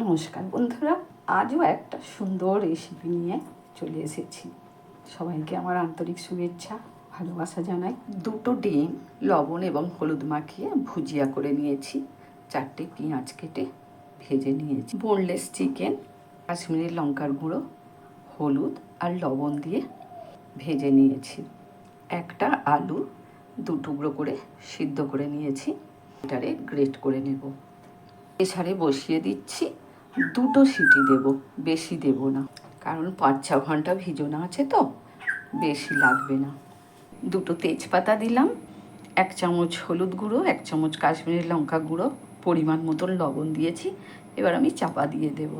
নমস্কার বন্ধুরা, আজও একটা সুন্দর রেসিপি নিয়ে চলে এসেছি। সবাইকে আমার আন্তরিক শুভেচ্ছা, ভালোবাসা জানাই। 2টো ডিম লবণ এবং হলুদ মাখিয়ে ভুজিয়া করে নিয়েছি। 4টে পেঁয়াজ কেটে ভেজে নিয়েছি। বোনলেস চিকেন কাশ্মীরি লঙ্কার গুঁড়ো, হলুদ আর লবণ দিয়ে ভেজে নিয়েছি। একটা আলু 2 টুকরো করে সিদ্ধ করে নিয়েছি। এটারে গ্রেট করে নেব। প্রেসারে বসিয়ে দিচ্ছি। 2টো সিটি দেব, বেশি দেব না, কারণ 5-6 ঘন্টা ভিজানো আছে তো, বেশি লাগবে না। 2টো তেজপাতা দিলাম, 1 চামচ হলুদ গুঁড়ো, 1 চামচ কাশ্মীরি লঙ্কা গুঁড়ো, পরিমাণ মতন লবণ দিয়েছি। এবার আমি চাপা দিয়ে দেব।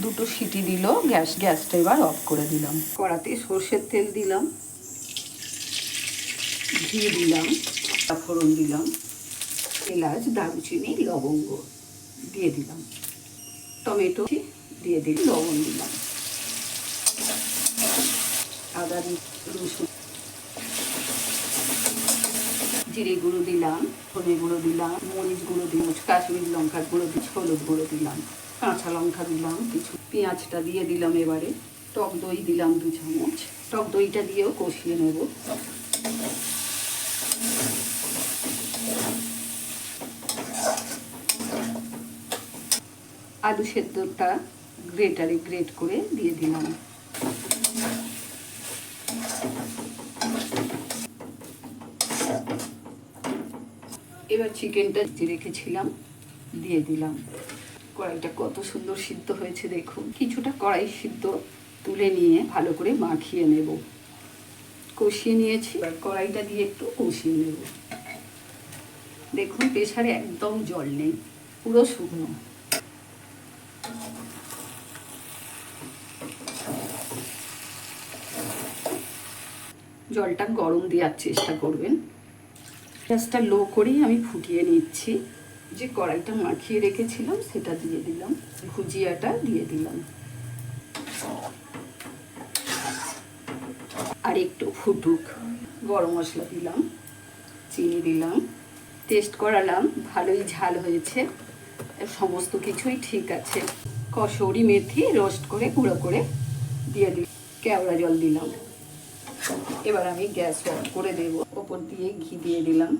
দুটো সিটি দিল, গ্যাসটা এবার অফ করে দিলাম। কড়াতে সর্ষের তেল দিলাম, ঘি দিলাম, ফোড়ন দিলাম, এলাচ, দারুচিনি, লবঙ্গ দিয়ে দিলাম, টমেটো দিয়ে দিলাম, লবণ দিলাম, আদা রসুন, জিরে গুঁড়ো দিলাম, ধনে গুঁড়ো দিলাম, মরিচ গুঁড়ো দিলাম, কাশ্মীরি লঙ্কার গুঁড়ো দিলাম, হলুদ গুঁড়ো দিলাম, কাঁচা লঙ্কা দিলাম কিছু, পেঁয়াজটা দিয়ে দিলাম। এবারে টক দই দিলাম 2 চামচ। টক দইটা দিয়েও কষিয়ে নেব। আলু সেদ্ধটা গ্রেটারে গ্রেট করে দিয়ে দিলাম। এবার চিকেনটা রেখেছিলাম দিয়ে দিলাম। কড়াইটা কত সুন্দর সিদ্ধ হয়েছে দেখুন। কিছুটা কড়াই সিদ্ধ তুলে নিয়ে ভালো করে মাখিয়ে নেব। কষিয়ে নিয়েছি, এবার কড়াইটা দিয়ে একটু কষিয়ে নেব। দেখুন প্রেসারে একদম জল নেই, পুরো শুকনো। জলটা গরম দেওয়ার চেষ্টা করবেন। গ্যাসটা লো করেই আমি ফুটিয়ে নিচ্ছি। যে কড়াইটা মাখিয়ে রেখেছিলাম সেটা দিয়ে দিলাম, ভুজিয়াটা দিয়ে দিলাম, আর একটু ফুটুক। গরম মশলা দিলাম, চিনি দিলাম, টেস্ট করালাম, ভালোই ঝাল হয়েছে, সমস্ত কিছুই ঠিক আছে। কসুরি মেথি রোস্ট করে গুঁড়ো করে দিয়ে দিলাম, কেওড়া জল দিলাম। এবার আমি গ্যাস অফ করে দেব। ওপর দিয়ে ঘি দিয়ে দিলাম,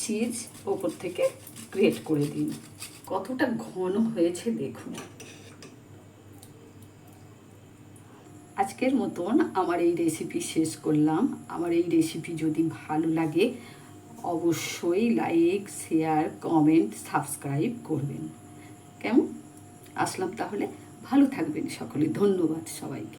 চিজ ওপর থেকে গ্রেট করে দিন। কতটা ঘন হয়েছে দেখুন। আজকের মতন আমার এই রেসিপি শেষ করলাম। আমার এই রেসিপি যদি ভালো লাগে অবশ্যই লাইক, শেয়ার, কমেন্ট, সাবস্ক্রাইব করবেন। কেমন? আসলাম তাহলে, ভালো থাকবেন সকলে। ধন্যবাদ সবাইকে।